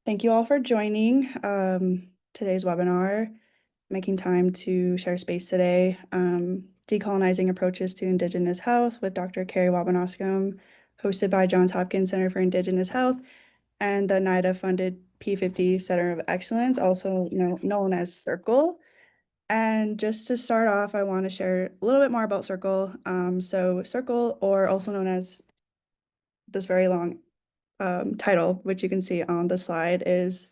Thank you all for joining today's webinar, making time to share space today. Decolonizing Approaches to Indigenous Health with Dr. Cary Waubanascum, hosted by Johns Hopkins Center for Indigenous Health and the NIDA-funded P50 Center of Excellence, also known as Circle. And just to start off, I want to share a little bit more about Circle. So Circle, or also known as this very long title, which you can see on the slide, is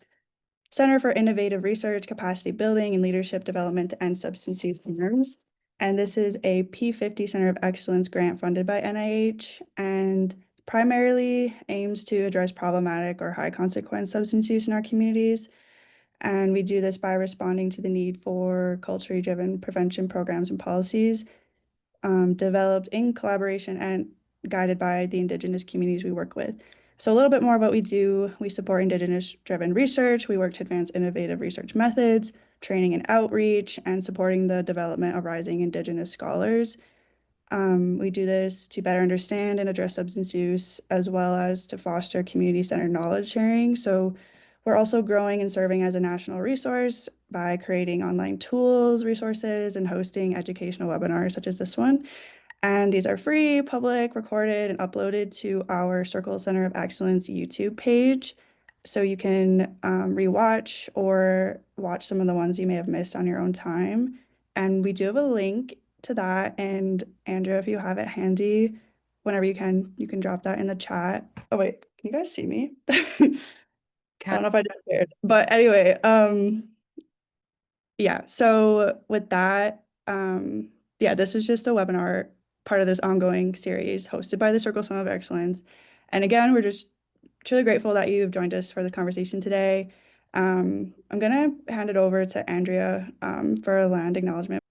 Center for Innovative Research, Capacity Building, and Leadership Development and Substance Use Concerns. And this is a P50 Center of Excellence grant funded by NIH and primarily aims to address problematic or high consequence substance use in our communities. And we do this by responding to the need for culturally driven prevention programs and policies developed in collaboration and guided by the Indigenous communities we work with. So a little bit more about what we do. We support Indigenous-driven research. We work to advance innovative research methods, training and outreach, and supporting the development of rising Indigenous scholars. We do this to better understand and address substance use, as well as to foster community-centered knowledge sharing. So we're also growing and serving as a national resource by creating online tools, resources, and hosting educational webinars such as this one. And these are free, public, recorded, and uploaded to our Circle Center of Excellence YouTube page. So you can rewatch or watch some of the ones you may have missed on your own time. And we do have a link to that. And Andrea, if you have it handy, whenever you can drop that in the chat. Oh wait, can you guys see me? I don't know if I did it. But anyway, yeah, so with that, yeah, this is just a webinar, part of this ongoing series hosted by the Circle Center of Excellence. And again, we're just truly grateful that you've joined us for the conversation today. I'm gonna hand it over to Andrea for a land acknowledgement.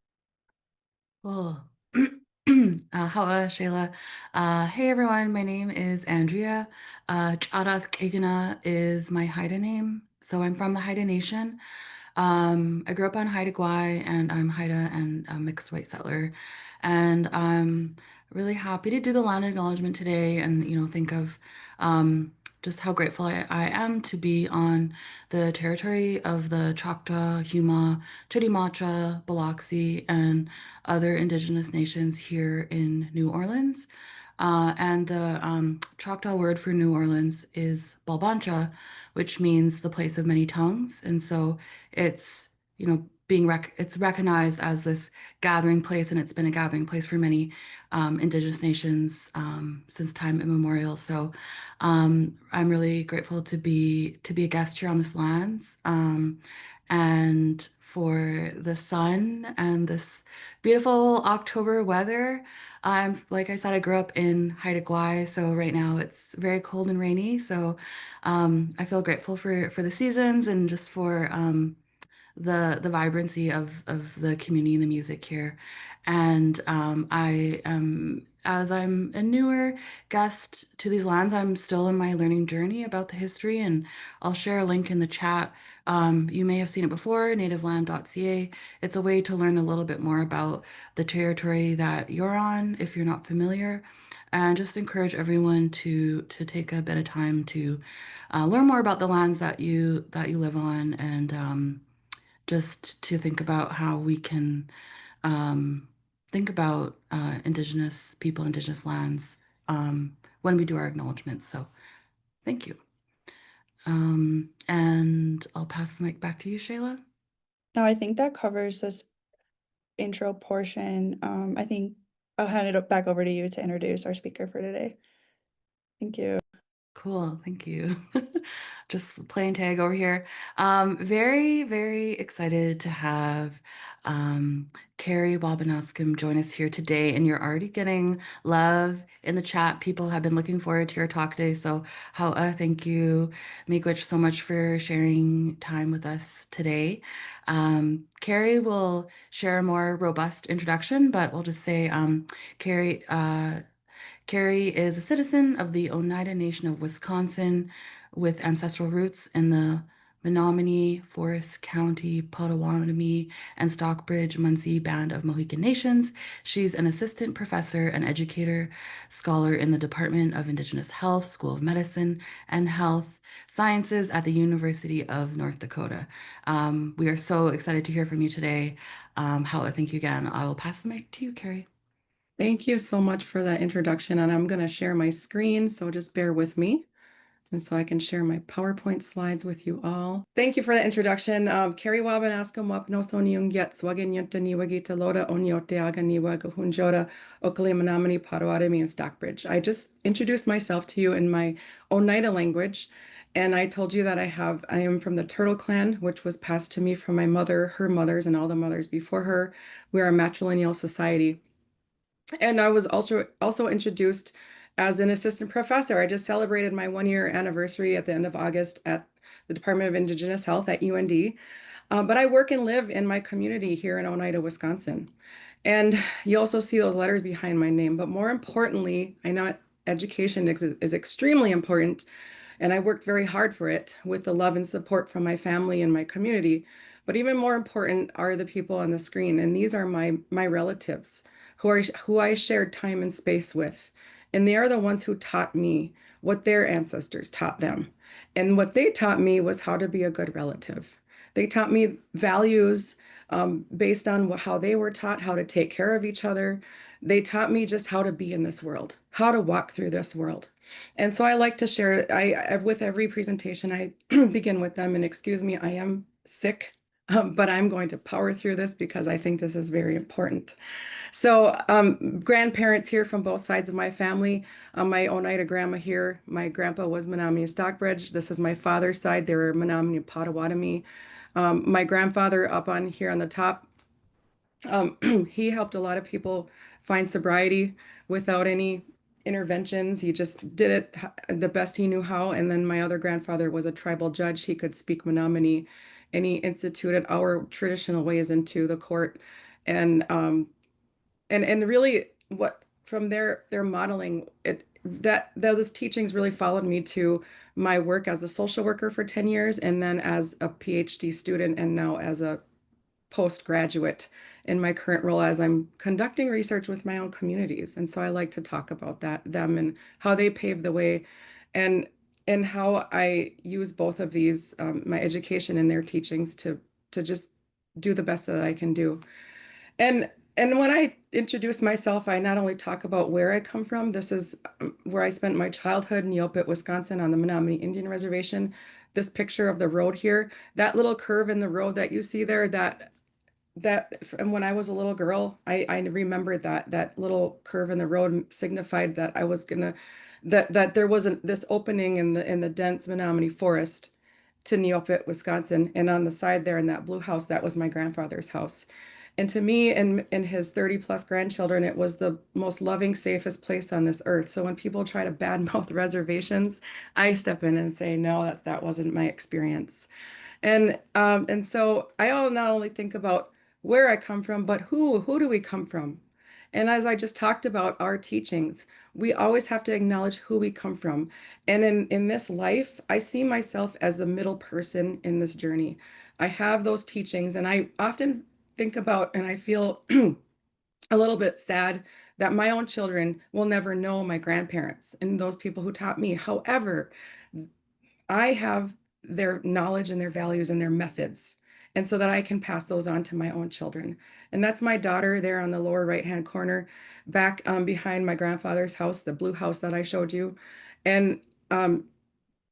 Cool. Hawa, Shayla. Hey everyone, my name is Andrea. Charath Kegana is my Haida name. So I'm from the Haida Nation. I grew up on Haida Gwaii and I'm Haida and a mixed white settler. And I'm really happy to do the land acknowledgement today and, think of just how grateful I am to be on the territory of the Choctaw, Huma, Chitimacha, Biloxi, and other Indigenous nations here in New Orleans. And the Choctaw word for New Orleans is Balbancha, which means the place of many tongues. And so it's, it's recognized as this gathering place, and it's been a gathering place for many Indigenous nations since time immemorial. So I'm really grateful to be a guest here on this lands. And for the sun and this beautiful October weather. Like I said, I grew up in Haida Gwaii, so right now it's very cold and rainy. So I feel grateful for the seasons and just for the vibrancy of the community and the music here. And I am, as I'm a newer guest to these lands, I'm still in my learning journey about the history, and I'll share a link in the chat. You may have seen it before, nativeland.ca. It's a way to learn a little bit more about the territory that you're on if you're not familiar, and just encourage everyone to take a bit of time to learn more about the lands that you live on, and just to think about how we can think about Indigenous people, Indigenous lands when we do our acknowledgements. So thank you. And I'll pass the mic back to you, Shayla. Now, I think that covers this intro portion. I think I'll hand it back over to you to introduce our speaker for today. Thank you. Cool, thank you. Just playing tag over here. Very, very excited to have Cary Waubanascum join us here today. And you're already getting love in the chat. People have been looking forward to your talk today. So, thank you, Miigwech, so much for sharing time with us today. Cary will share a more robust introduction, but we'll just say, Cary, Cary is a citizen of the Oneida Nation of Wisconsin with ancestral roots in the Menominee, Forest County, Potawatomi, and Stockbridge Munsee Band of Mohican Nations. She's an assistant professor and educator, scholar in the Department of Indigenous Health, School of Medicine and Health Sciences at the University of North Dakota. We are so excited to hear from you today. Thank you again. I will pass the mic to you, Cary. Thank you so much for that introduction, and I'm going to share my screen, so just bear with me. And so I can share my PowerPoint slides with you all. Thank you for the introduction. Cary Waubanascum Hawpetoss and Stockbridge. I just introduced myself to you in my Oneida language, and I told you that I am from the Turtle Clan, which was passed to me from my mother, her mothers, and all the mothers before her. We are a matrilineal society. And I was also introduced as an assistant professor. I just celebrated my 1 year anniversary at the end of August at the Department of Indigenous Health at UND. But I work and live in my community here in Oneida, Wisconsin. And you also see those letters behind my name. But more importantly, I know education is extremely important, and I worked very hard for it with the love and support from my family and my community. But even more important are the people on the screen, and these are my relatives who I shared time and space with. And they are the ones who taught me what their ancestors taught them. And what they taught me was how to be a good relative. They taught me values based on how they were taught how to take care of each other. They taught me just how to be in this world, how to walk through this world. And so I like to share, with every presentation, I begin with them, and excuse me, I am sick, but I'm going to power through this because I think this is very important. So grandparents here from both sides of my family. My Oneida grandma here, my grandpa was Menominee Stockbridge. This is my father's side. They were Menominee Potawatomi. My grandfather up on here on the top, he helped a lot of people find sobriety without any interventions. He just did it the best he knew how. And then my other grandfather was a tribal judge. He could speak Menominee, and he instituted our traditional ways into the court. And really what from their modeling that those teachings really followed me to my work as a social worker for 10 years, and then as a PhD student, and now as a postgraduate in my current role as I'm conducting research with my own communities. And so I like to talk about them and how they paved the way, and how I use both of these, my education and their teachings, to just do the best that I can do. And when I introduce myself, I not only talk about where I come from. This is where I spent my childhood in Yelpit, Wisconsin, on the Menominee Indian Reservation. This picture of the road here, that little curve in the road that you see there, and when I was a little girl, I remembered that little curve in the road signified that I was gonna that there wasn't this opening in the dense Menominee forest to Neopit, Wisconsin. And on the side there in that blue house, that was my grandfather's house. And to me and his 30 plus grandchildren, it was the most loving, safest place on this earth. So when people try to badmouth reservations, I step in and say, no, that wasn't my experience. And so I not only think about where I come from, but who do we come from? And as I just talked about our teachings, we always have to acknowledge who we come from. And in this life, I see myself as the middle person in this journey. I have those teachings, and I often think about, and I feel a little bit sad that my own children will never know my grandparents and those people who taught me. However, I have their knowledge and their values and their methods, and so that I can pass those on to my own children. And that's my daughter there on the lower right-hand corner, back behind my grandfather's house, the blue house that I showed you. And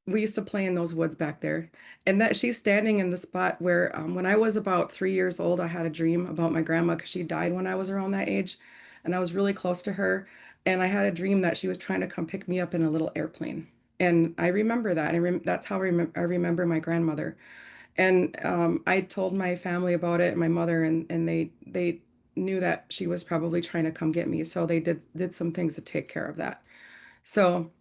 we used to play in those woods back there. And that she's standing in the spot where when I was about 3 years old, I had a dream about my grandma because she died when I was around that age. And I was really close to her. And I had a dream that she was trying to come pick me up in a little airplane. And I remember that. That's how I remember my grandmother. And I told my family about it, my mother, and they knew that she was probably trying to come get me. So they did some things to take care of that. So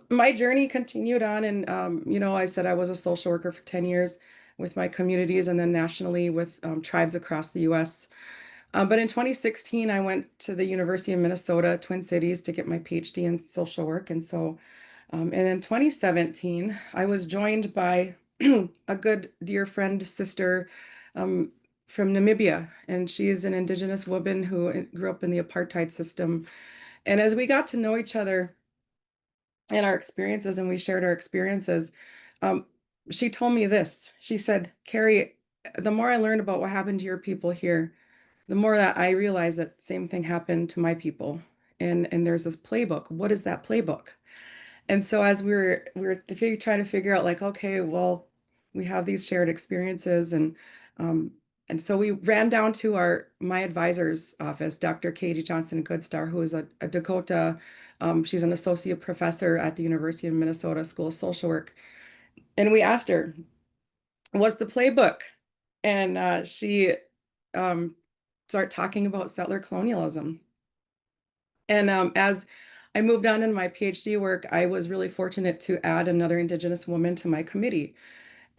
my journey continued on, and I said I was a social worker for 10 years with my communities, and then nationally with tribes across the U.S. But in 2016, I went to the University of Minnesota, Twin Cities, to get my PhD in social work. And in 2017, I was joined by a good dear friend, sister from Namibia, and she is an Indigenous woman who grew up in the apartheid system. And as we got to know each other and our experiences, and we shared our experiences, um, she told me this. She said, Cary, the more I learned about what happened to your people here, the more that I realized that same thing happened to my people. And there's this playbook. What is that playbook? And so as we were trying to figure out, like, okay, well, we have these shared experiences, um, and so we ran down to my advisor's office, Dr. Katie Johnson Goodstar, who is a Dakota. She's an associate professor at the University of Minnesota School of Social Work, and we asked her, "What's the playbook?" And she um, started talking about settler colonialism. And as I moved on in my PhD work, I was really fortunate to add another Indigenous woman to my committee.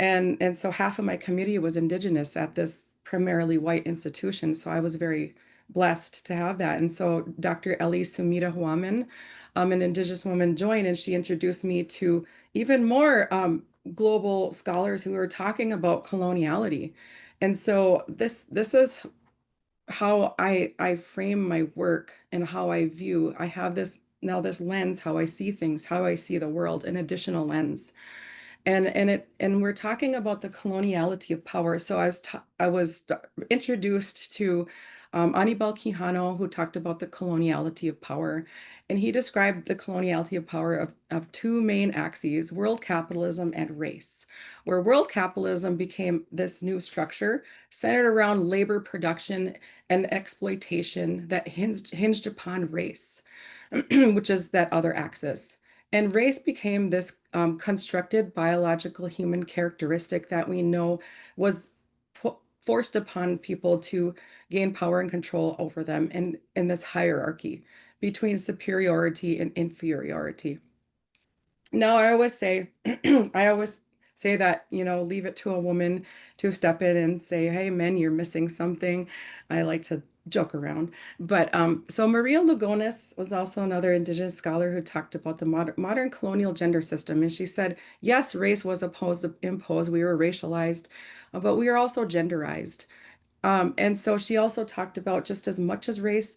And so half of my committee was Indigenous at this primarily white institution. So I was very blessed to have that. And so Dr. Ellie Sumida Huaman, an Indigenous woman, joined, and she introduced me to even more global scholars who were talking about coloniality. And so this is how I frame my work and how I view. I have this lens, how I see things, how I see the world, an additional lens. And we're talking about the coloniality of power. So I was introduced to Anibal Quijano, who talked about the coloniality of power, and he described the coloniality of power of two main axes: world capitalism and race, where world capitalism became this new structure centered around labor production and exploitation that hinged upon race, which is that other axis. And race became this constructed biological human characteristic that we know was forced upon people to gain power and control over them in this hierarchy between superiority and inferiority. Now, I always say that, leave it to a woman to step in and say, hey, men, you're missing something. I like to joke around. But so Maria Lugones was also another Indigenous scholar who talked about the modern colonial gender system. And she said, yes, race was imposed. We were racialized, but we are also genderized. And so she also talked about, just as much as race,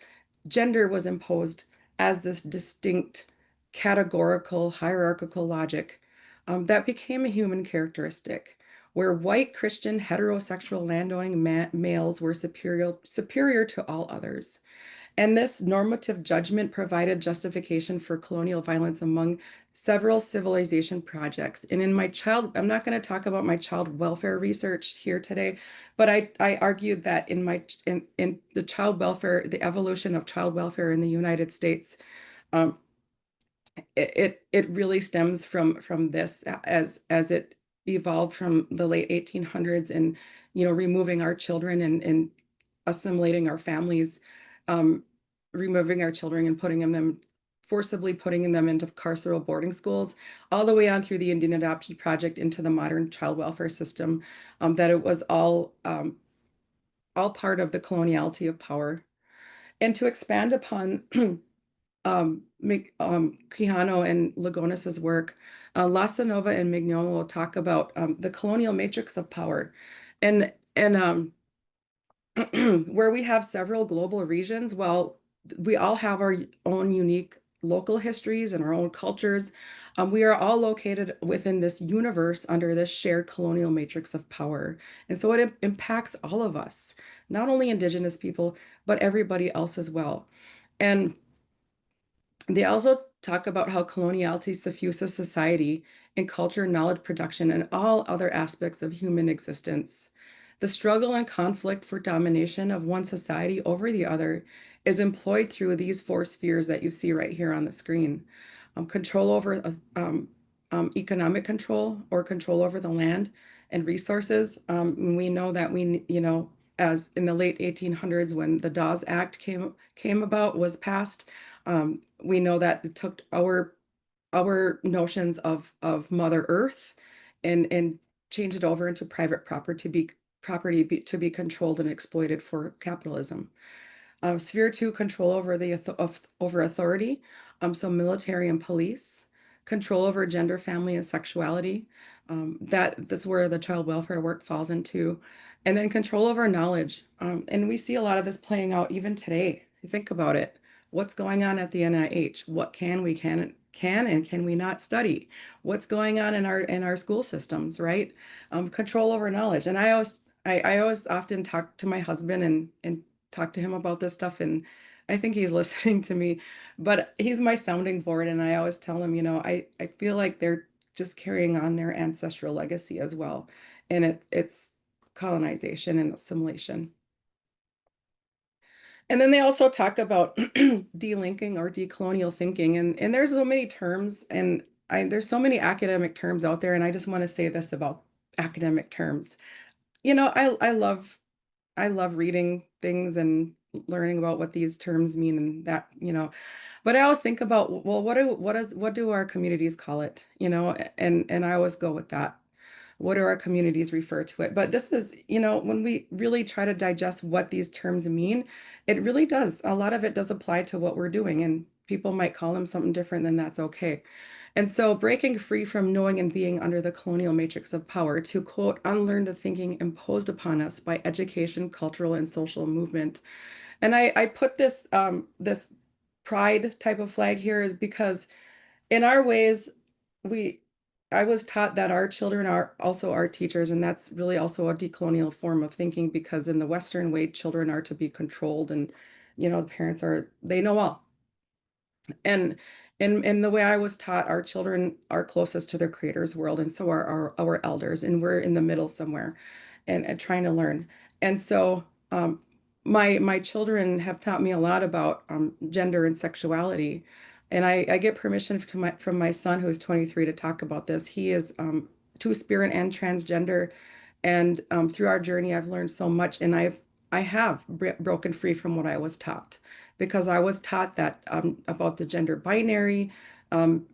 gender was imposed as this distinct categorical hierarchical logic that became a human characteristic, where white Christian heterosexual landowning males were superior to all others. And this normative judgment provided justification for colonial violence among several civilization projects. And I'm not going to talk about my child welfare research here today, but I argued that in the child welfare, the evolution of child welfare in the United States, um, it really stems from this, as it evolved from the late 1800s, and removing our children and assimilating our families, um, removing our children and forcibly putting them into carceral boarding schools, all the way on through the Indian Adoption Project into the modern child welfare system, that it was all part of the coloniality of power. And to expand upon Quijano and Lugones's work, Lasanova and Mignon will talk about the colonial matrix of power, and where we have several global regions. Well, we all have our own unique local histories and our own cultures. We are all located within this universe under this shared colonial matrix of power. And so it impacts all of us, not only Indigenous people, but everybody else as well. And they also talk about how coloniality suffuses society and culture, knowledge production, and all other aspects of human existence. The struggle and conflict for domination of one society over the other is employed through these four spheres that you see right here on the screen. Control over economic control, or control over the land and resources. We know that as in the late 1800s, when the Dawes Act came about, was passed, we know that it took our notions of Mother Earth and changed it over into private property to be controlled and exploited for capitalism. Sphere two, control over over authority, so military and police. control over gender, family, and sexuality. That's where the child welfare work falls into. And then control over knowledge. And we see a lot of this playing out even today. You think about it. What's going on at the NIH? What can and can we not study? What's going on in our school systems, right? Control over knowledge. And I always often talk to my husband and talk to him about this stuff, and I think he's listening to me, but he's my sounding board, and I always tell him, I feel like they're just carrying on their ancestral legacy as well, and it's colonization and assimilation. And then they also talk about delinking or decolonial thinking, and there's so many terms, and there's so many academic terms out there, and I just want to say this about academic terms. I love reading things and learning about what these terms mean and that. But I always think about, well, what do our communities call it? And I always go with that. What do our communities refer to it? But this is, when we really try to digest what these terms mean, it really does. A lot of it does apply to what we're doing, and people might call them something different, then that's okay. And so breaking free from knowing and being under the colonial matrix of power to, quote, unlearn the thinking imposed upon us by education, cultural, and social movement. And I put this pride type of flag here is because in our ways, we I was taught that our children are also our teachers, and that's really also a decolonial form of thinking, because in the Western way, children are to be controlled, and parents they know all. And in the way I was taught, our children are closest to their creator's world, and so are our elders, and we're in the middle somewhere, and trying to learn. And so my children have taught me a lot about gender and sexuality, and I get permission from my son, who's 23, to talk about this. He is two-spirit and transgender, and through our journey, I've learned so much, and I have broken free from what I was taught, because I was taught that about the gender binary, um,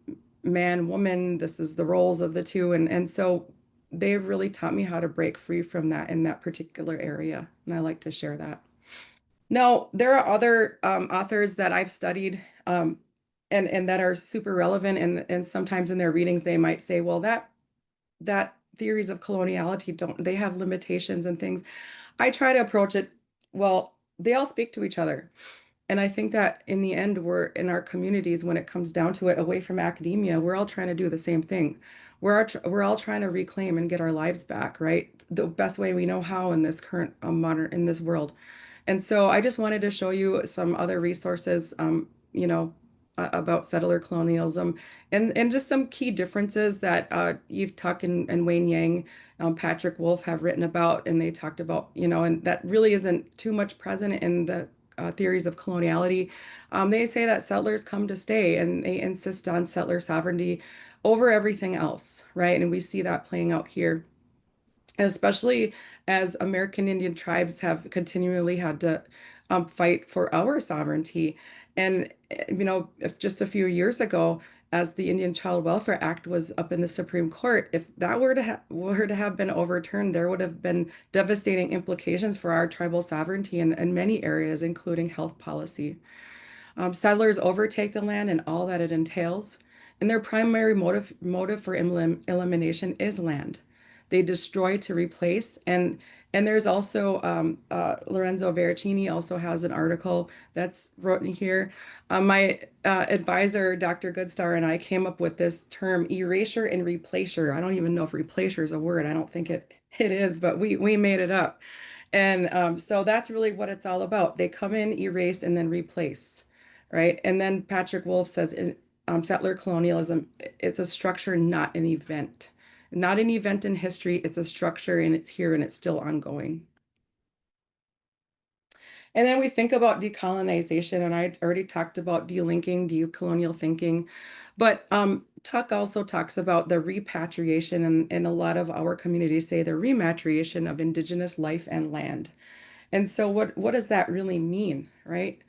man, woman, this is the roles of the two, and so they've really taught me how to break free from that in that particular area, and I like to share that. Now, there are other authors that I've studied, and that are super relevant, and sometimes in their readings they might say, well, that theories of coloniality they have limitations and things. I try to approach it, well, they all speak to each other. And I think that in the end, we're in our communities, when it comes down to it, away from academia, we're all trying to do the same thing. We're all trying to reclaim and get our lives back, right? The best way we know how in this current in this world. And so I just wanted to show you some other resources, about settler colonialism, and just some key differences that Eve Tuck and Wayne Yang, Patrick Wolf have written about, and they talked about, and that really isn't too much present in the theories of coloniality. They say that settlers come to stay, and they insist on settler sovereignty over everything else, right? And we see that playing out here, especially as American Indian tribes have continually had to fight for our sovereignty. And, if just a few years ago, as the Indian Child Welfare Act was up in the Supreme Court, if that were to have been overturned, there would have been devastating implications for our tribal sovereignty in many areas, including health policy. Settlers overtake the land and all that it entails, and their primary motive for elimination is land. They destroy to replace, and there's also Lorenzo Veracini also has an article that's written here. My advisor, Dr. Goodstar, and I came up with this term, erasure and replacer. I don't even know if replacer is a word. I don't think it is, but we made it up. And so that's really what it's all about. They come in, erase, and then replace, right? And then Patrick Wolf says in settler colonialism, it's a structure, not an event. Not an event in history, it's a structure, and it's here and it's still ongoing. And then we think about decolonization, and I already talked about delinking, decolonial thinking, but Tuck also talks about the repatriation, and a lot of our communities say the rematriation of Indigenous life and land. And so what does that really mean, right?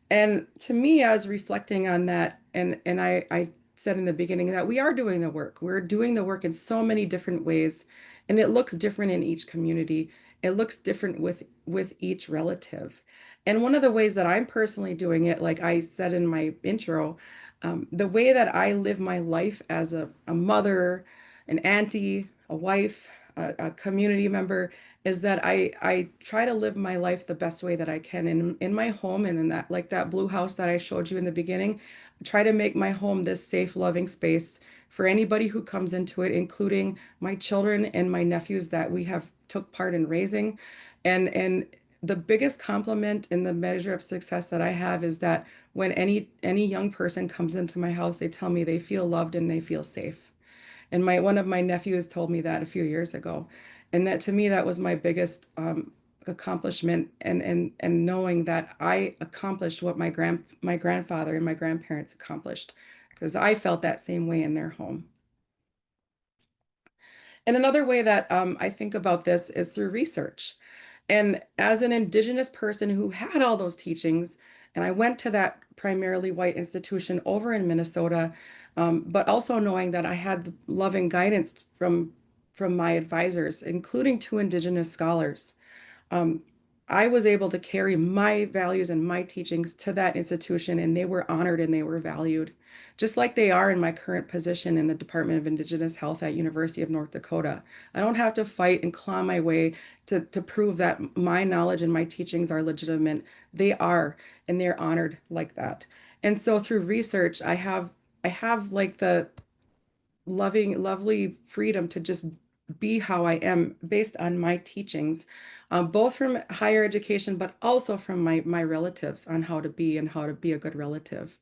And to me, I was reflecting on that, and I said in the beginning that we are doing the work. We're doing the work in so many different ways, and it looks different in each community. It looks different with each relative. And one of the ways that I'm personally doing it, like I said in my intro, The way that I live my life as a mother, an auntie, a wife, a community member is that I try to live my life the best way that I can in my home and in that like that blue house that I showed you in the beginning. I try to make my home this safe, loving space for anybody who comes into it, including my children and my nephews that we have took part in raising. And the biggest compliment in the measure of success that I have is that when any young person comes into my house, they tell me they feel loved and they feel safe. And my one of my nephews told me that a few years ago, and that to me that was my biggest accomplishment, and knowing that I accomplished what my grandfather and my grandparents accomplished, because I felt that same way in their home. And another way that I think about this is through research. And as an Indigenous person who had all those teachings, and I went to that primarily white institution over in Minnesota, but also knowing that I had the loving guidance from my advisors, including two Indigenous scholars. um, I was able to carry my values and my teachings to that institution, and they were honored and they were valued, just like they are in my current position in the Department of Indigenous Health at University of North Dakota. I don't have to fight and claw my way to prove that my knowledge and my teachings are legitimate. They are, and they're honored like that. And so through research, I have like the lovely freedom to just be how I am based on my teachings, both from higher education, but also from my relatives on how to be and how to be a good relative.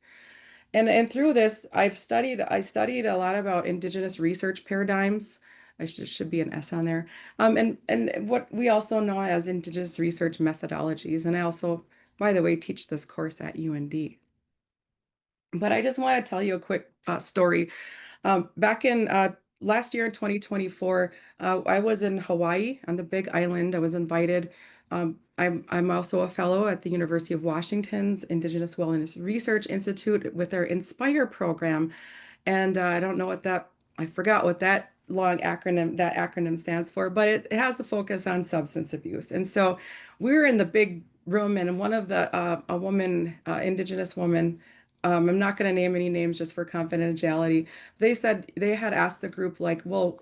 And through this, I studied a lot about Indigenous research paradigms. Should be an S on there. And what we also know as Indigenous research methodologies. And I also, by the way, teach this course at UND. But I just want to tell you a quick story. Back in last year in 2024, I was in Hawaii on the Big Island. I was invited. I'm also a fellow at the University of Washington's Indigenous Wellness Research Institute with their Inspire program. And I don't know what that, I forgot what that acronym stands for, but it has a focus on substance abuse. And so we were in the big room, and one of the, a woman, Indigenous woman, I'm not going to name any names just for confidentiality. They said they had asked the group, like, well,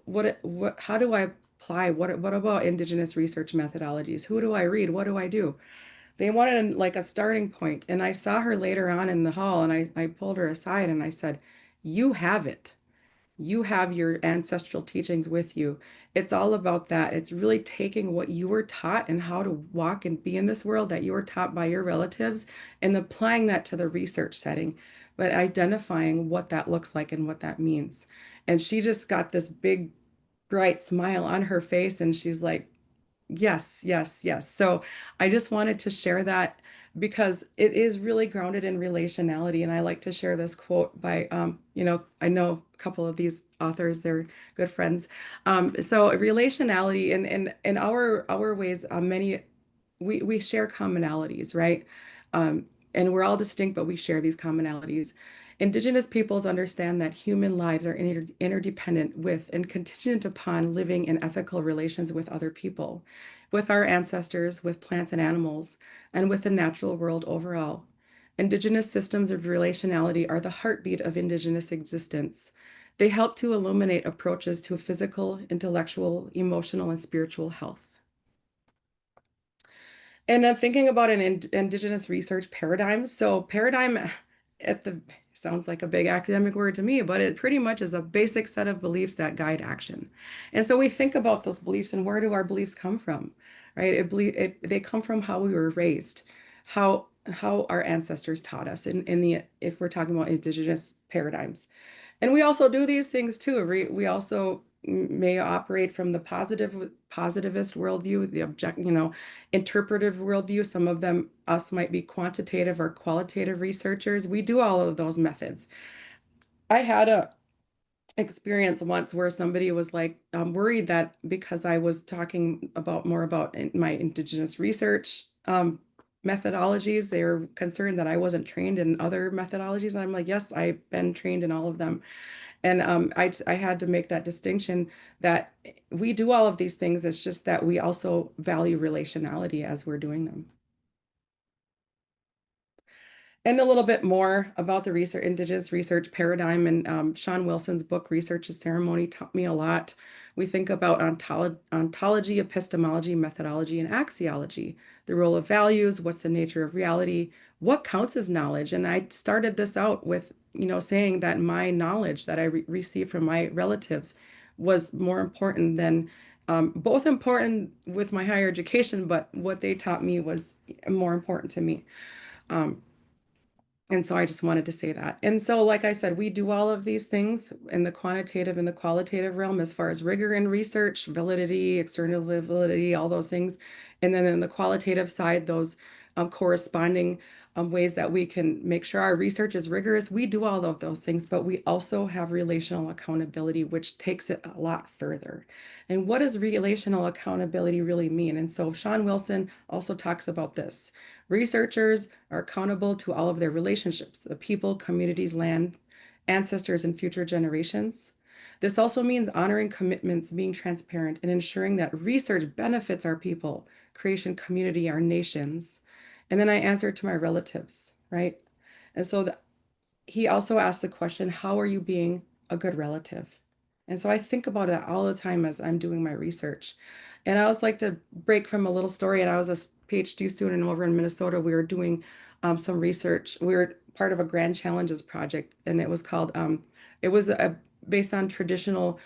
how do I apply? What about Indigenous research methodologies? Who do I read? What do I do? They wanted like a starting point. And I saw her later on in the hall, and I pulled her aside and I said, you have it. You have your ancestral teachings with you. It's all about that. It's really taking what you were taught and how to walk and be in this world that you were taught by your relatives and applying that to the research setting, but identifying what that looks like and what that means. And she just got this big, bright smile on her face, and she's like, yes, yes, yes. So I just wanted to share that because it is really grounded in relationality. And I like to share this quote by, I know a couple of these authors, they're good friends. So relationality in our ways, we share commonalities, right? And we're all distinct, but we share these commonalities. Indigenous peoples understand that human lives are interdependent with and contingent upon living in ethical relations with other people, with our ancestors, with plants and animals, and with the natural world overall. Indigenous systems of relationality are the heartbeat of Indigenous existence. They help to illuminate approaches to physical, intellectual, emotional, and spiritual health. And I'm thinking about an Indigenous research paradigm. So paradigm at the sounds like a big academic word to me, but it pretty much is a basic set of beliefs that guide action. And so we think about those beliefs and where do our beliefs come from, right? They come from how we were raised, how our ancestors taught us in the if we're talking about Indigenous paradigms. And we also do these things too. We also may operate from the positivist worldview, the interpretive worldview. Some of them, us might be quantitative or qualitative researchers. We do all of those methods. I had a experience once where somebody was like worried that because I was talking about more about my Indigenous research methodologies, they were concerned that I wasn't trained in other methodologies. And I'm like, yes, I've been trained in all of them. And I had to make that distinction that we do all of these things. It's just that we also value relationality as we're doing them. And a little bit more about the research, Indigenous research paradigm, and Sean Wilson's book, Research is Ceremony, taught me a lot. We think about ontology, epistemology, methodology, and axiology, the role of values, what's the nature of reality, what counts as knowledge. And I started this out with, saying that my knowledge that I received from my relatives was more important than, both important with my higher education, but what they taught me was more important to me. Um, and so I just wanted to say that. And so, like I said, we do all of these things in the quantitative and the qualitative realm as far as rigor in research, validity, external validity, all those things. And then in the qualitative side, those corresponding ways that we can make sure our research is rigorous. We do all of those things, but we also have relational accountability, which takes it a lot further. And what does relational accountability really mean? And so Sean Wilson also talks about this. Researchers are accountable to all of their relationships, the people, communities, land, ancestors, and future generations. This also means honoring commitments, being transparent, and ensuring that research benefits our people, creation, community, our nations. And then I answer to my relatives, right? And so he also asked the question, how are you being a good relative? And so I think about that all the time as I'm doing my research. And I always like to break from a little story. And I was a PhD student over in Minnesota. We were doing some research. We were part of a Grand Challenges project, and it was called, it was based on traditional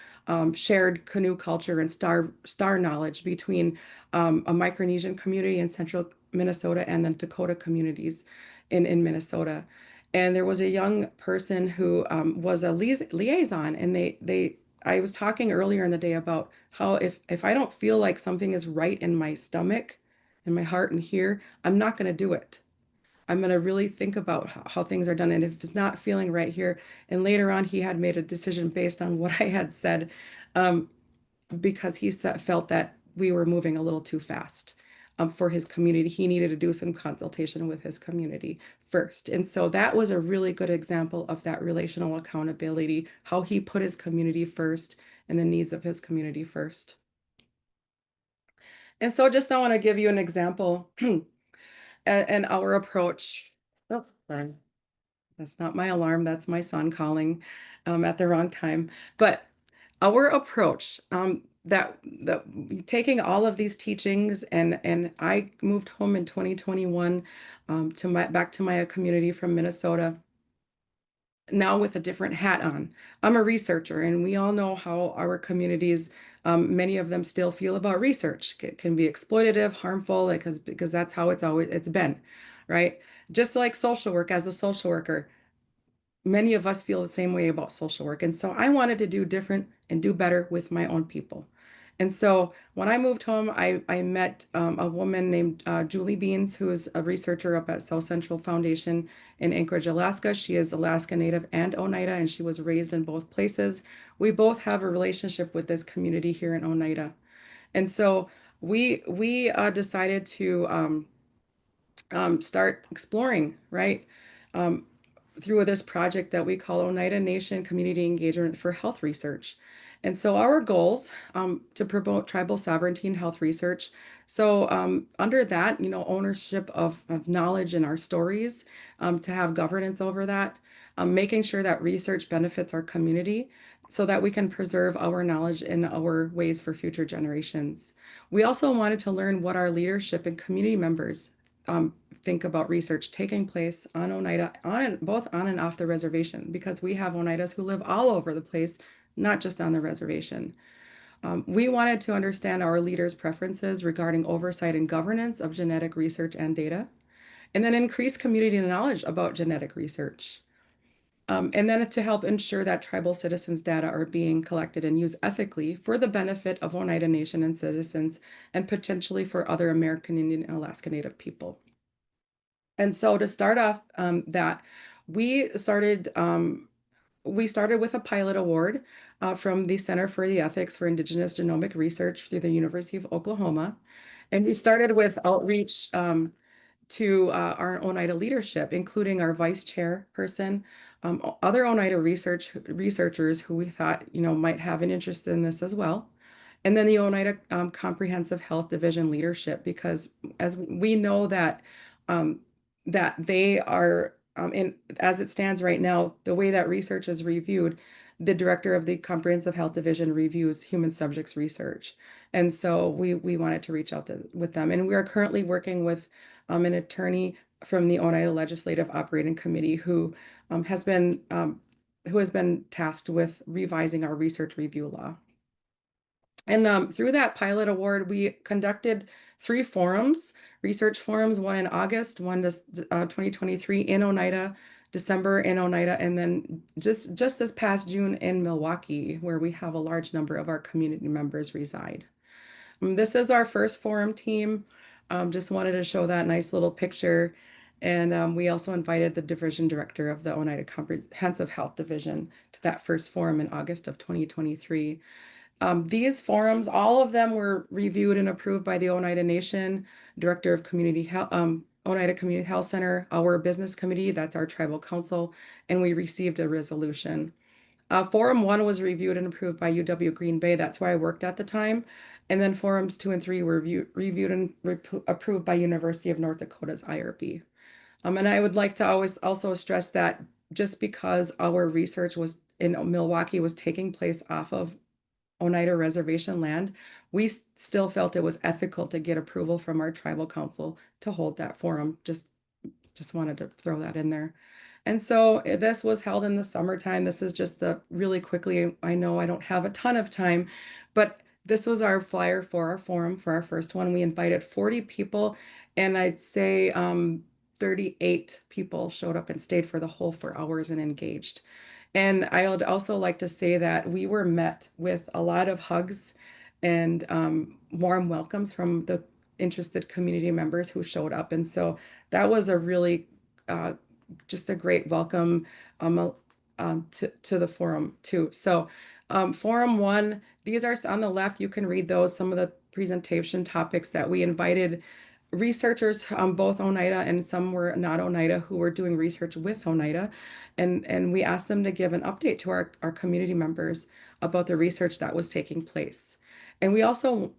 shared canoe culture and star knowledge between a Micronesian community in central Minnesota and the Dakota communities in Minnesota. And there was a young person who was a liaison, and I was talking earlier in the day about how if I don't feel like something is right in my stomach, in my heart and here, I'm not going to do it. I'm going to really think about how things are done. And if it's not feeling right here, and later on, he had made a decision based on what I had said, um, because he felt that we were moving a little too fast for his community. He needed to do some consultation with his community first. And so that was a really good example of that relational accountability, how he put his community first and the needs of his community first. And so just I want to give you an example and our approach. Oh, sorry. That's not my alarm. That's my son calling at the wrong time. But our approach, that taking all of these teachings, and I moved home in 2021 to back to my community from Minnesota, now with a different hat on. I'm a researcher, and we all know how our communities, many of them still feel about research. It can be exploitative, harmful, because that's how it's been, right? Just like social work, as a social worker, many of us feel the same way about social work. And so I wanted to do different and do better with my own people. And so when I moved home, I met a woman named Julie Beans, who is a researcher up at South Central Foundation in Anchorage, Alaska. She is Alaska Native and Oneida, and she was raised in both places. We both have a relationship with this community here in Oneida. And so we decided to start exploring, right? Um, through this project that we call Oneida Nation Community Engagement for Health Research. And so our goals to promote tribal sovereignty and health research. So under that, ownership of knowledge in our stories, to have governance over that, making sure that research benefits our community so that we can preserve our knowledge in our ways for future generations. We also wanted to learn what our leadership and community members think about research taking place on Oneida, both on and off the reservation, because we have Oneidas who live all over the place, not just on the reservation. We wanted to understand our leaders' preferences regarding oversight and governance of genetic research and data, and then increase community knowledge about genetic research. And then to help ensure that tribal citizens' data are being collected and used ethically for the benefit of Oneida Nation and citizens, and potentially for other American Indian and Alaska Native people. And so to start off that, we started with a pilot award from the Center for the Ethics for Indigenous Genomic Research through the University of Oklahoma. And we started with outreach to our Oneida leadership, including our vice chairperson, other Oneida researchers who we thought, might have an interest in this as well. And then the Oneida Comprehensive Health Division leadership, because as we know that that they are as it stands right now, the way that research is reviewed, the director of the Comprehensive Health Division reviews human subjects research. And so we wanted to reach out with them. And we are currently working with an attorney from the Oneida Legislative Operating Committee has been tasked with revising our research review law. And through that pilot award, we conducted 3 forums, research forums, one in August, one 2023 in Oneida, December in Oneida, and then just this past June in Milwaukee, where we have a large number of our community members reside. This is our first forum team. Just wanted to show that nice little picture. And we also invited the division director of the Oneida Comprehensive Health Division to that first forum in August of 2023. These forums, all of them were reviewed and approved by the Oneida Nation, Director of Community Health, Oneida Community Health Center, our business committee, that's our tribal council, and we received a resolution. Forum 1 was reviewed and approved by UW Green Bay. That's where I worked at the time. And then forums 2 and 3 were reviewed and approved by University of North Dakota's IRB. And I would like to always also stress that just because our research was in Milwaukee was taking place off of Oneida Reservation land, we still felt it was ethical to get approval from our tribal council to hold that forum. Just wanted to throw that in there. And so this was held in the summertime. This is just really quickly, I know I don't have a ton of time, but this was our flyer for our forum for our first one. We invited 40 people, and I'd say 38 people showed up and stayed for the whole 4 hours and engaged. And I would also like to say that we were met with a lot of hugs and warm welcomes from the interested community members who showed up. And so that was a really just a great welcome to the forum too. So forum 1, these are on the left. You can read those, some of the presentation topics that we invited researchers, both Oneida and some were not Oneida, who were doing research with Oneida. And we asked them to give an update to our community members about the research that was taking place. And we also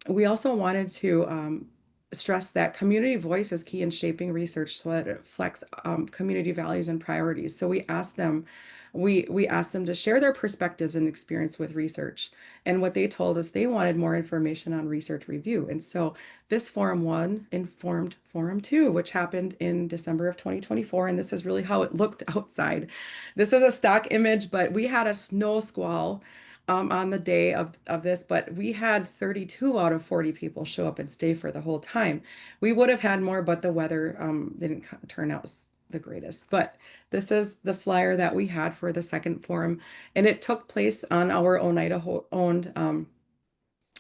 wanted to stress that community voice is key in shaping research so that it reflects community values and priorities. So we asked them to share their perspectives and experience with research. And what they told us, they wanted more information on research review. And so this Forum 1 informed Forum 2, which happened in December of 2024. And this is really how it looked outside. This is a stock image, but we had a snow squall on the day of this, but we had 32 out of 40 people show up and stay for the whole time. We would have had more, but the weather didn't turn out the greatest. But this is the flyer that we had for the second forum, and it took place on our Oneida owned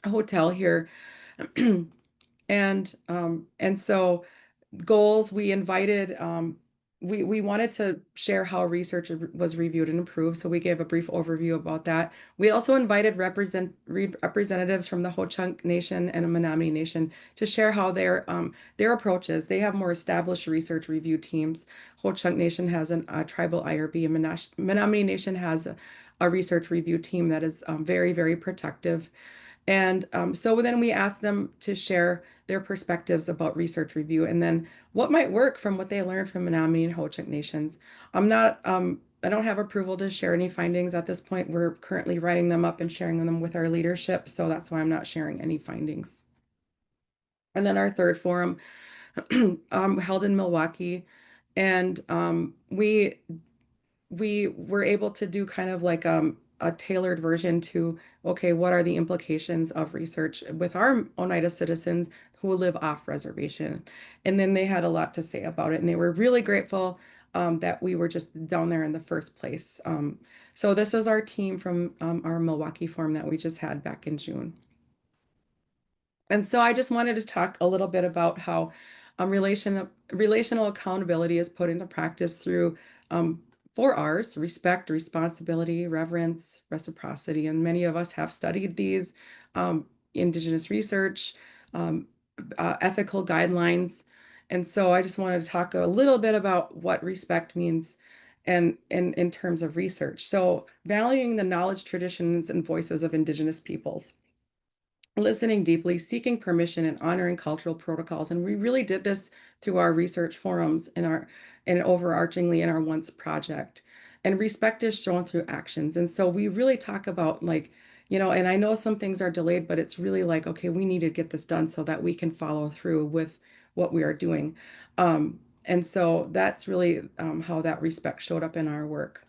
hotel here. And so goals, we invited we wanted to share how research was reviewed and improved, so we gave a brief overview about that. We also invited representatives from the Ho-Chunk Nation and the Mni Nation to share how their approach is. They have more established research review teams. Ho-Chunk Nation has a tribal IRB, and Mni Nation has a research review team that is very, very protective. And so then we asked them to share their perspectives about research review and then what might work from what they learned from Menominee and Ho-Chunk nations. I don't have approval to share any findings at this point. We're currently writing them up and sharing them with our leadership, so that's why I'm not sharing any findings. And then our third forum held in Milwaukee, and we were able to do kind of like a tailored version to, okay, what are the implications of research with our Oneida citizens who live off reservation? And then they had a lot to say about it, and they were really grateful that we were just down there in the first place. So this is our team from our Milwaukee forum that we just had back in June. And so I just wanted to talk a little bit about how relational accountability is put into practice through 4 R's: respect, responsibility, reverence, reciprocity. And many of us have studied these, Indigenous research, ethical guidelines. And so I just wanted to talk a little bit about what respect means and in terms of research. So valuing the knowledge, traditions, and voices of Indigenous peoples. listening deeply, seeking permission, and honoring cultural protocols. And we really did this through our research forums and overarchingly in our Once project. And respect is shown through actions. And so we really talk about like, and I know some things are delayed, but it's really like, okay, we need to get this done so that we can follow through with what we are doing. And so that's really how that respect showed up in our work.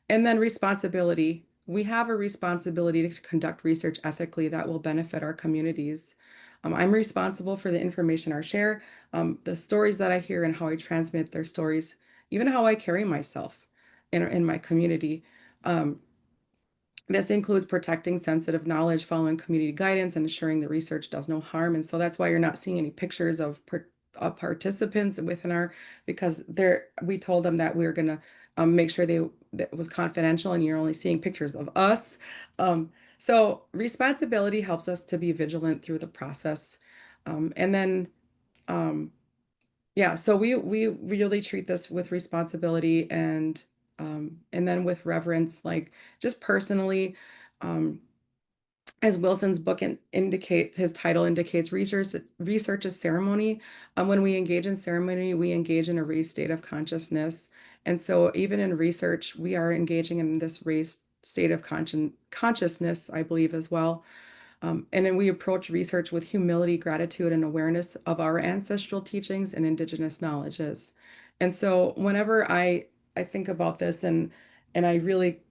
And then responsibility. We have a responsibility to conduct research ethically that will benefit our communities. I'm responsible for the information I share, the stories that I hear, and how I transmit their stories, even how I carry myself in my community. Um, this includes protecting sensitive knowledge, following community guidance, and ensuring the research does no harm. And so that's why you're not seeing any pictures of participants within our, because we told them that we were going to make sure that it was confidential, and you're only seeing pictures of us. So responsibility helps us to be vigilant through the process. And then yeah, so we really treat this with responsibility and then with reverence, like just personally, um, as Wilson's book indicates, his title indicates, research is ceremony. When we engage in ceremony, we engage in a raised state of consciousness. And so even in research, we are engaging in this raised state of consciousness, I believe, as well. And then we approach research with humility, gratitude, and awareness of our ancestral teachings and indigenous knowledges. And so whenever I think about this and I really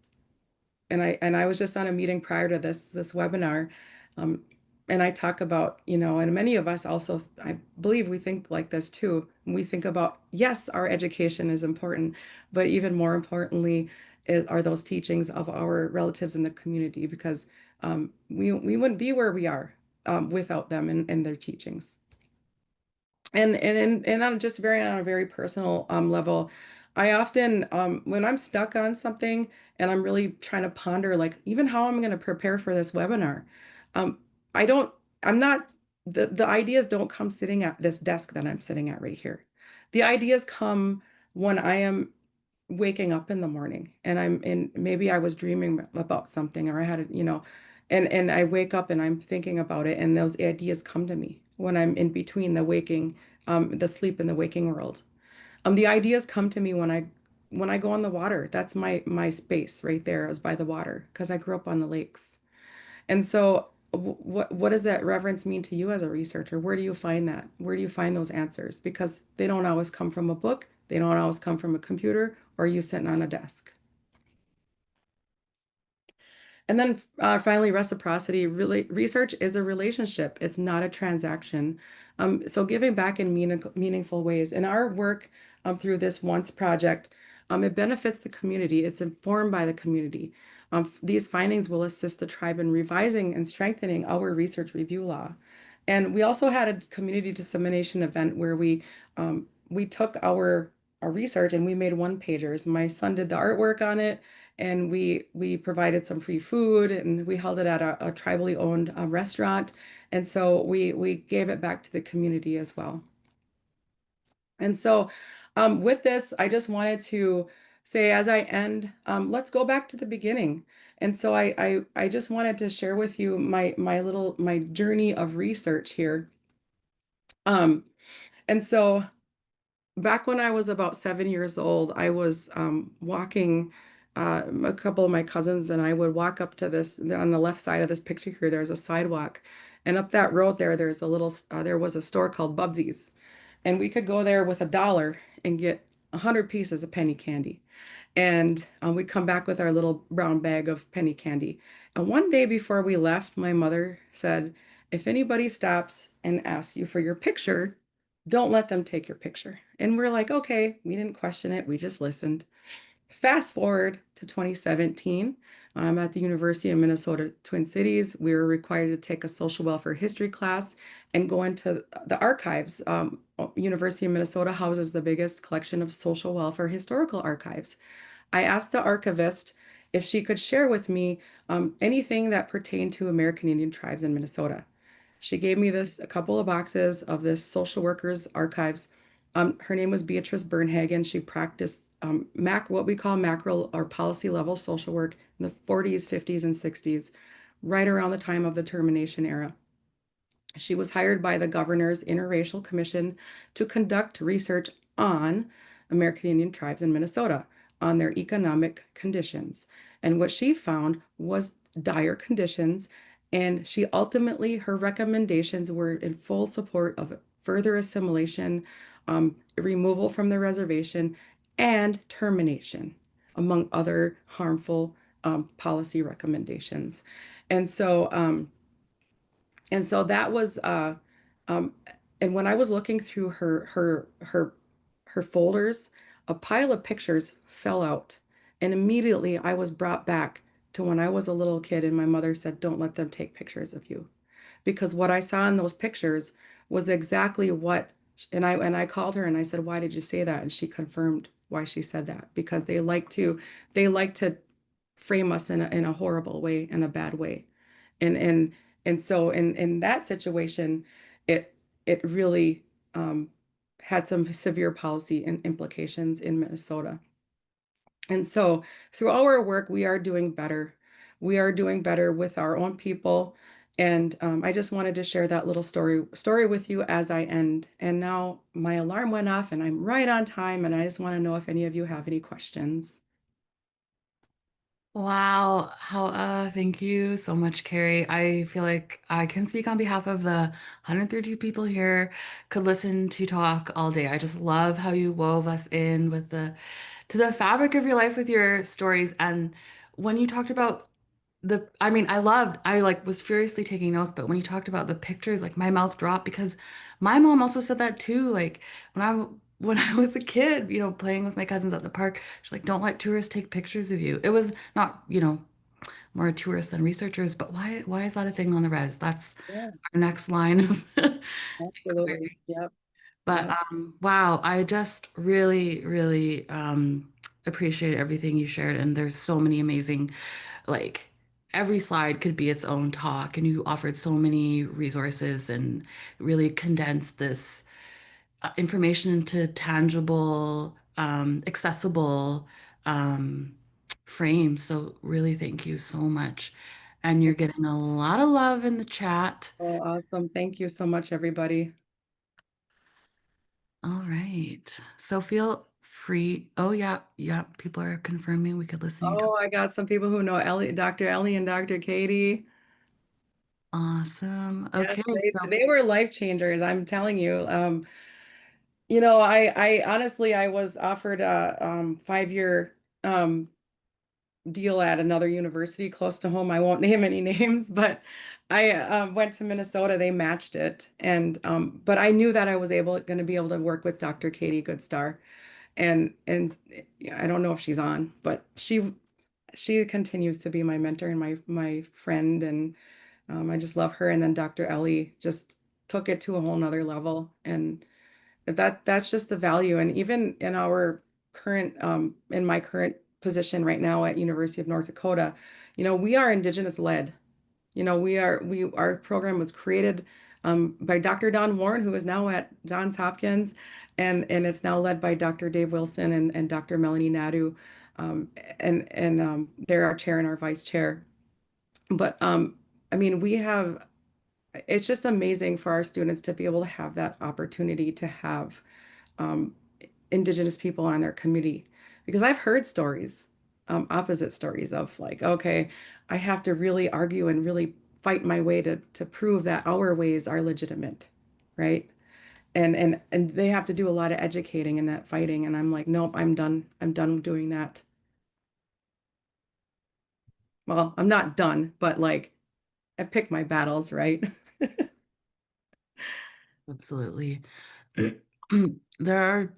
and I was just on a meeting prior to this webinar, um, and I talk about, and many of us also, I believe we think like this too. We think about, yes, our education is important, but even more importantly are those teachings of our relatives in the community, because we wouldn't be where we are without them and their teachings. And on just on a very personal level, I often when I'm stuck on something and I'm really trying to ponder like even how I'm going to prepare for this webinar, um, I don't I'm not the ideas don't come sitting at this desk that I'm sitting at right here. The ideas come when I am waking up in the morning and I'm in, maybe I was dreaming about something, or I had and I wake up and I'm thinking about it, and those ideas come to me when I'm in between the sleep and the waking world. The ideas come to me when I go on the water. That's my space right there, is by the water, because I grew up on the lakes. And so what does that reverence mean to you as a researcher? Where do you find that? Where do you find those answers? Because they don't always come from a book, they don't always come from a computer or you sitting on a desk. And then finally, reciprocity. Really, research is a relationship. It's not a transaction. So giving back in meaningful ways. In our work through this Once project, it benefits the community. It's informed by the community. These findings will assist the tribe in revising and strengthening our research review law. And we also had a community dissemination event where we took our research and we made one-pagers. My son did the artwork on it, and we provided some free food, and we held it at a tribally owned restaurant. And so we gave it back to the community as well. And so with this, I just wanted to say as I end, let's go back to the beginning. And so I just wanted to share with you my journey of research here. And so back when I was about 7 years old, I was walking. A couple of my cousins and I would walk up to this on the left side of this picture here. There's a sidewalk, and up that road there was a store called Bubsy's, and we could go there with $1 and get 100 pieces of penny candy. And we'd come back with our little brown bag of penny candy. And one day before we left, my mother said, if anybody stops and asks you for your picture, don't let them take your picture. And we're like, okay, we didn't question it. We just listened. Fast forward to 2017. I'm at the University of Minnesota Twin Cities. We were required to take a social welfare history class and go into the archives. University of Minnesota houses the biggest collection of social welfare historical archives. I asked the archivist if she could share with me anything that pertained to American Indian tribes in Minnesota. She gave me a couple of boxes of this social workers archives. Her name was Beatrice Bernhagen. She practiced what we call macro or policy level social work in the 40s, 50s, and 60s. right around the time of the termination era. She was hired by the governor's interracial commission to conduct research on American Indian tribes in Minnesota on their economic conditions. And what she found was dire conditions. And she ultimately, her recommendations were in full support of further assimilation, removal from the reservation, and termination, among other harmful policy recommendations. And so, that was um and when I was looking through her folders, a pile of pictures fell out, and immediately I was brought back to when I was a little kid and my mother said, "Don't let them take pictures of you." Because what I saw in those pictures was exactly what, and I called her and I said, "Why did you say that?" And she confirmed why she said that, because they like to frame us in a horrible way, in a bad way. And so in that situation, it it really had some severe policy implications in Minnesota. And so through our work, we are doing better. We are doing better with our own people. And I just wanted to share that little story with you as I end. And now my alarm went off and I'm right on time. And I just want to know if any of you have any questions. Wow, thank you so much, Carrie. I feel like I can speak on behalf of the 132 people here, could listen to talk all day. I just love how you wove us in with to the fabric of your life with your stories. And when you talked about I mean, I like was furiously taking notes, but when you talked about the pictures, like my mouth dropped because my mom also said that too. Like when I was a kid, playing with my cousins at the park, she's like, "Don't let tourists take pictures of you." It was not, more tourists than researchers, but why is that a thing on the res? That's Yeah, our next line of absolutely. Yep. But Yep. wow, I just really, really appreciate everything you shared. And there's so many amazing, like every slide could be its own talk, and you offered so many resources and really condensed this information into tangible, accessible um, frames. So really, thank you so much. And you're getting a lot of love in the chat. Oh, awesome. Thank you so much, everybody. All right. So feel free. Oh, yeah. Yeah. People are confirming we could listen to. Oh, I got some people who know Dr. Ellie and Dr. Katie. Awesome. Yes, Okay. So, they were life changers, I'm telling you. I honestly I was offered a 5-year deal at another university close to home. I won't name any names, but I went to Minnesota. They matched it, and but I knew that I was going to be able to work with Dr. Katie Goodstar, and yeah, I don't know if she's on, but she continues to be my mentor and my friend, and I just love her. And then Dr. Ellie just took it to a whole nother level, and that's just the value. And even in our current in my current position right now at University of North Dakota, we are Indigenous led. Our program was created by Dr. Don Warren, who is now at Johns Hopkins, and it's now led by Dr. Dave Wilson and Dr. Melanie Nadu, and they're our chair and our vice chair. But I mean, it's just amazing for our students to be able to have that opportunity to have um, Indigenous people on their committee, because I've heard stories, opposite stories of like, okay, I have to really argue and really fight my way to prove that our ways are legitimate, right? And they have to do a lot of educating and that fighting, and I'm like, nope, I'm done. I'm done doing that. Well, I'm not done, but like I pick my battles, right? absolutely. There are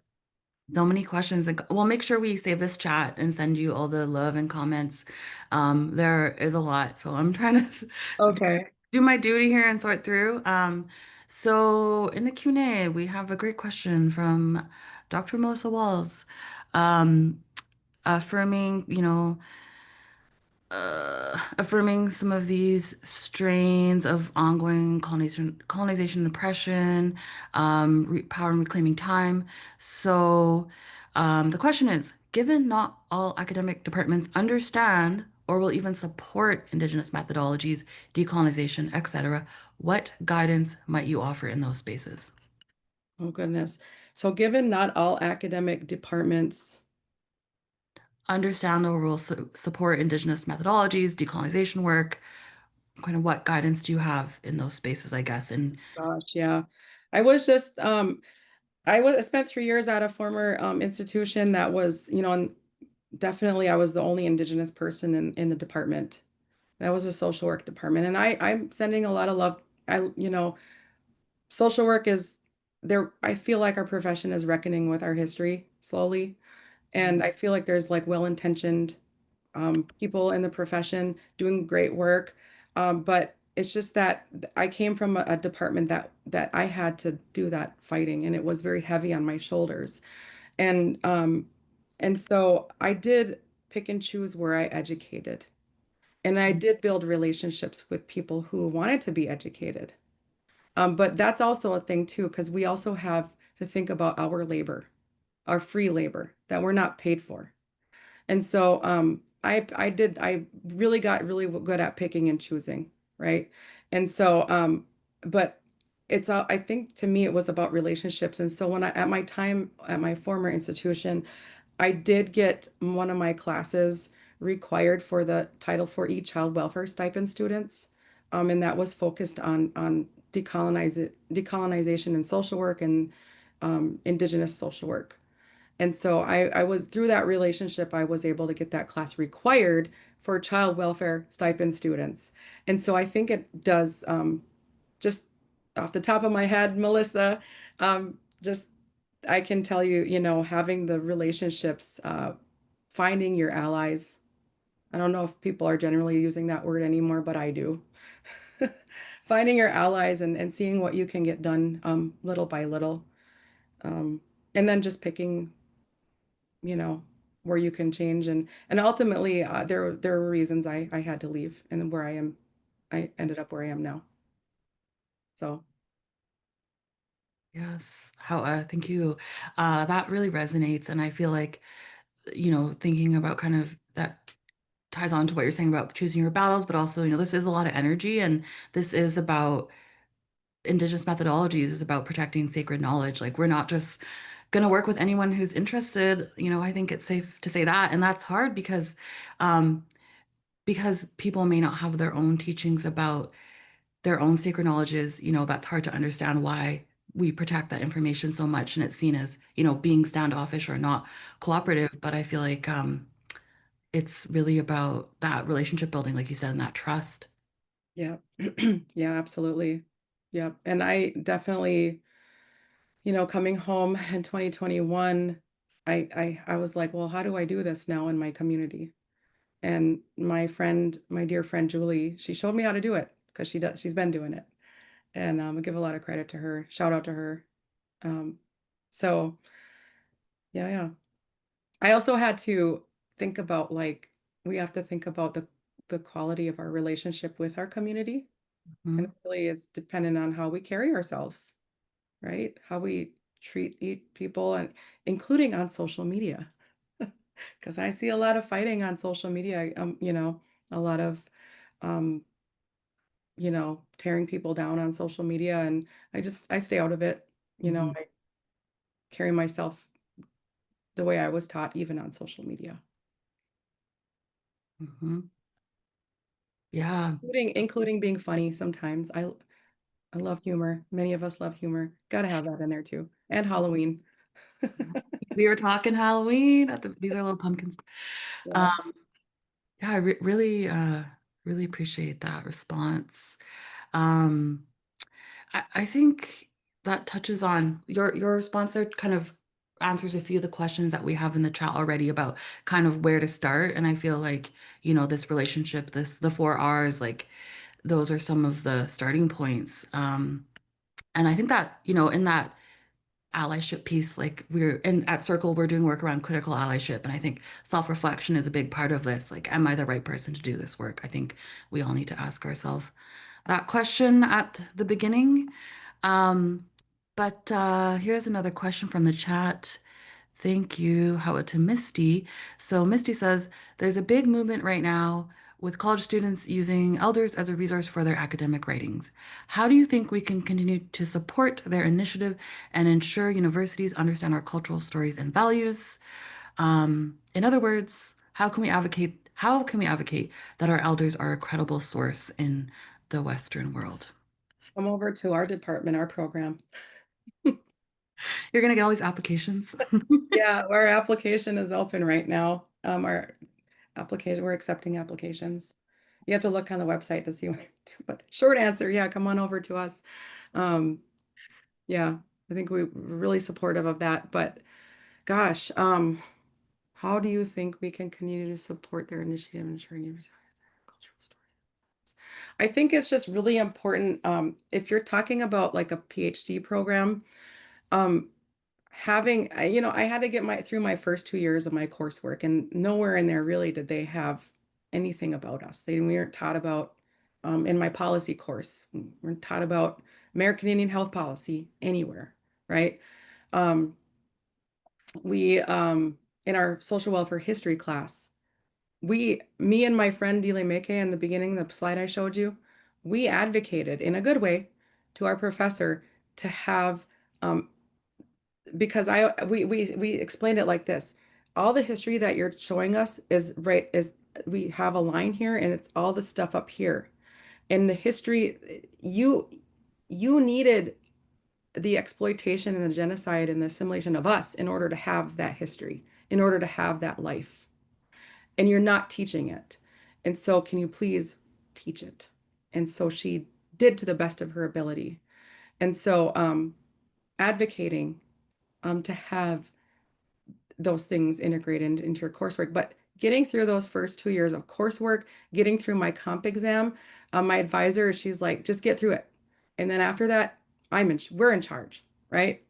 so many questions, and we'll make sure we save this chat and send you all the love and comments. There is a lot, so I'm trying to Okay. do my duty here and sort through. So in the Q&A, we have a great question from Dr. Melissa Walls, um, affirming, affirming some of these strains of ongoing colonization and oppression, power and reclaiming time. So the question is, given not all academic departments understand or will even support Indigenous methodologies, decolonization, etc., what guidance might you offer in those spaces? Oh, goodness. So, given not all academic departments, Understand or will support Indigenous methodologies, decolonization work, kind of what guidance do you have in those spaces, I guess? And gosh, yeah. I was just, I spent 3 years at a former institution that was, and definitely I was the only Indigenous person in the department. That was a social work department. And I'm sending a lot of love. Social work is there. I feel like our profession is reckoning with our history slowly. And I feel like there's like well-intentioned people in the profession doing great work. But it's just that I came from a department that I had to do that fighting, and it was very heavy on my shoulders. And so I did pick and choose where I educated. And I did build relationships with people who wanted to be educated. But that's also a thing too, because we also have to think about our labor, our free labor that we're not paid for. And so I really got really good at picking and choosing, right? And so but it's all, I think to me it was about relationships. And so when I at my time at my former institution, I did get one of my classes required for the Title IV Child Welfare Stipend students. And that was focused on decolonization and social work and Indigenous social work. And so I was through that relationship, I was able to get that class required for child welfare stipend students. And so I think it does, just off the top of my head, Melissa, just I can tell you, having the relationships, finding your allies. I don't know if people are generally using that word anymore, but I do. Finding your allies and seeing what you can get done little by little. Um, and then just picking you know, where you can change and ultimately there were reasons I had to leave and where I ended up where I am now. So yes, how thank you. That really resonates, and I feel like thinking about kind of that ties on to what you're saying about choosing your battles, but also this is a lot of energy, and this is about Indigenous methodologies, is about protecting sacred knowledge. Like we're not just going to work with anyone who's interested. I think it's safe to say that, and that's hard um, because people may not have their own teachings about their own sacred knowledges, that's hard to understand why we protect that information so much and it's seen as, being standoffish or not cooperative. But I feel like it's really about that relationship building, like you said, and that trust. yeah. Yeah, absolutely. Yep. And I definitely, coming home in 2021, I was like, well, how do I do this now in my community? And my dear friend Julie, she showed me how to do it because she's been doing it. And I give a lot of credit to her. Shout out to her. Um, so yeah, yeah. I also had to think about like we have to think about the quality of our relationship with our community. And Mhm. it really is dependent on how we carry ourselves, right? How we treat people and including on social media. Because I see a lot of fighting on social media, a lot of um, tearing people down on social media and I stay out of it. Mhm. I carry myself the way I was taught even on social media. Mhm. Yeah. Including being funny sometimes. I love humor. Many of us love humor. Got to have that in there too. And Halloween. We were talking Halloween these are little pumpkins. Yeah. Um, yeah, really appreciate that response. Um, I think that touches on your response there, kind of answers a few of the questions that we have in the chat already about kind of where to start. And I feel like, this relationship, the 4 R's, like those are some of the starting points. And I think that, in that allyship piece, like at Circle, we're doing work around critical allyship. And I think self-reflection is a big part of this. Like, am I the right person to do this work? I think we all need to ask ourselves that question at the beginning. Um, but here's another question from the chat. Thank you. How about to Misty? So Misty says there's a big movement right now with college students using elders as a resource for their academic writings. How do you think we can continue to support their initiative and ensure universities understand our cultural stories and values? In other words, how can we advocate that our elders are a credible source in the Western world? Come over to our department, our program. You're gonna get all these applications. Yeah, our application is open right now. Our application, we're accepting applications. You have to look on the website to see what, but short answer, yeah, come on over to us. Um, yeah, I think we're really supportive of that. But gosh, how do you think we can continue to support their initiative and ensuring cultural story? I think it's just really important. If you're talking about like a PhD program, um, having I had to get my through my first 2 years of my coursework, and nowhere in there really did they have anything about us. We weren't taught about in my policy course. We weren't taught about American Indian health policy anywhere, right? Um, we in our social welfare history class, me and my friend Dile Meke in the beginning, the slide I showed you, we advocated in a good way to our professor to have um, because we explained it like this. All the history that you're showing us is we have a line here and it's all the stuff up here. And the history you needed the exploitation and the genocide and the assimilation of us in order to have that history, in order to have that life. And you're not teaching it. And so can you please teach it? And so she did to the best of her ability. And so advocating to have those things integrated into your coursework. But getting through those first 2 years of coursework, getting through my comp exam, my advisor, she's like, just get through it. And then after that, we're in charge, right?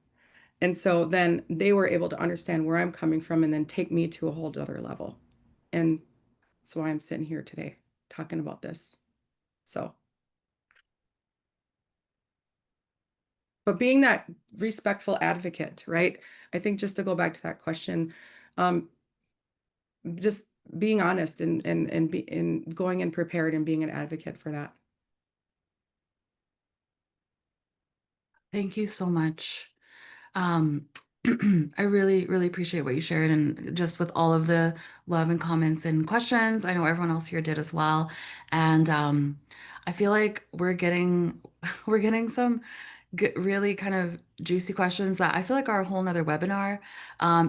And so then they were able to understand where I'm coming from and then take me to a whole other level. And that's why I'm sitting here today talking about this. So, but being that respectful advocate, right? I think just to go back to that question, um, just being honest and going in prepared and being an advocate for that. Thank you so much. Um, I really, really appreciate what you shared and just with all of the love and comments and questions. I know everyone else here did as well. And I feel like we're getting we're getting some really kind of juicy questions that I feel like are a whole nother webinar.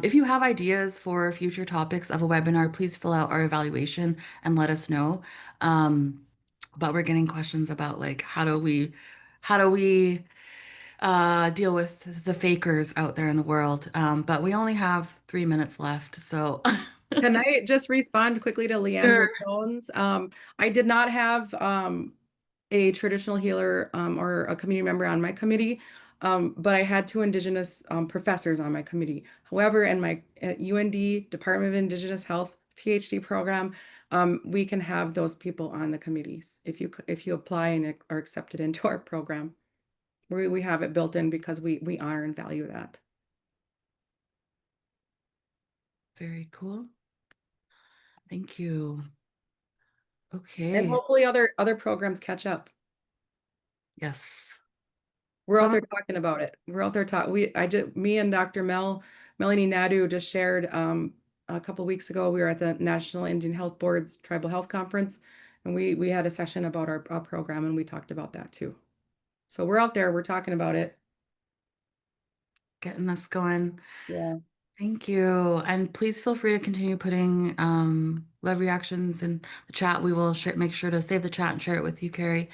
If you have ideas for future topics of a webinar, please fill out our evaluation and let us know. But we're getting questions about like how do we deal with the fakers out there in the world. But we only have 3 minutes left, so Can I just respond quickly to Leandra sure. Jones? I did not have a traditional healer or a community member on my committee, but I had two Indigenous professors on my committee. However, in my UND Department of Indigenous Health PhD program, we can have those people on the committees if you apply and are accepted into our program. We have it built in because we honor and value that. Very cool. Thank you. And Okay. hopefully other programs catch up. Yes. We're out Some there of talking about it. We're out there talking. Me and Dr. Melanie Nadu just shared a couple weeks ago. We were at the National Indian Health Board's Tribal Health Conference, and we had a session about our program, and we talked about that too. So we're out there. We're talking about it. getting us going. Yeah. Thank you. And please feel free to continue putting love reactions in the chat. We will make sure to save the chat and share it with you, Carrie.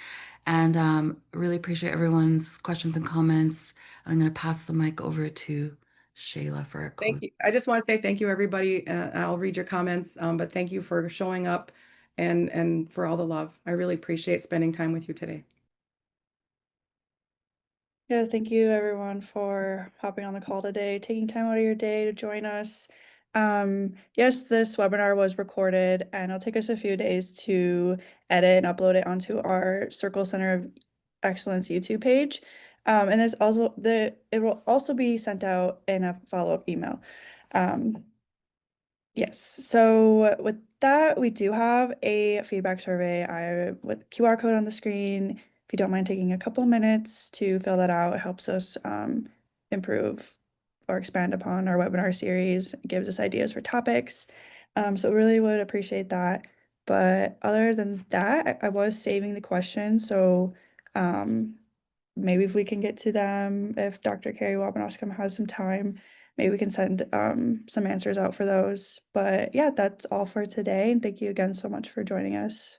And really appreciate everyone's questions and comments. I'm going to pass the mic over to Shayla for a Thank close. you. I just want to say thank you, everybody. I'll read your comments, but thank you for showing up and for all the love. I really appreciate spending time with you today. Yeah, thank you everyone for hopping on the call today, taking time out of your day to join us. Yes, this webinar was recorded and it'll take us a few days to edit and upload it onto our Circle Center of Excellence YouTube page. And it will also be sent out in a follow-up email. Yes, so with that, we do have a feedback survey with QR code on the screen. If you don't mind taking a couple minutes to fill that out, it helps us improve or expand upon our webinar series, it gives us ideas for topics. So really would appreciate that. But other than that, I was saving the questions, so maybe if we can get to them, if Dr. Cary Waubanascum has some time, maybe we can send some answers out for those. But yeah, that's all for today. And thank you again so much for joining us.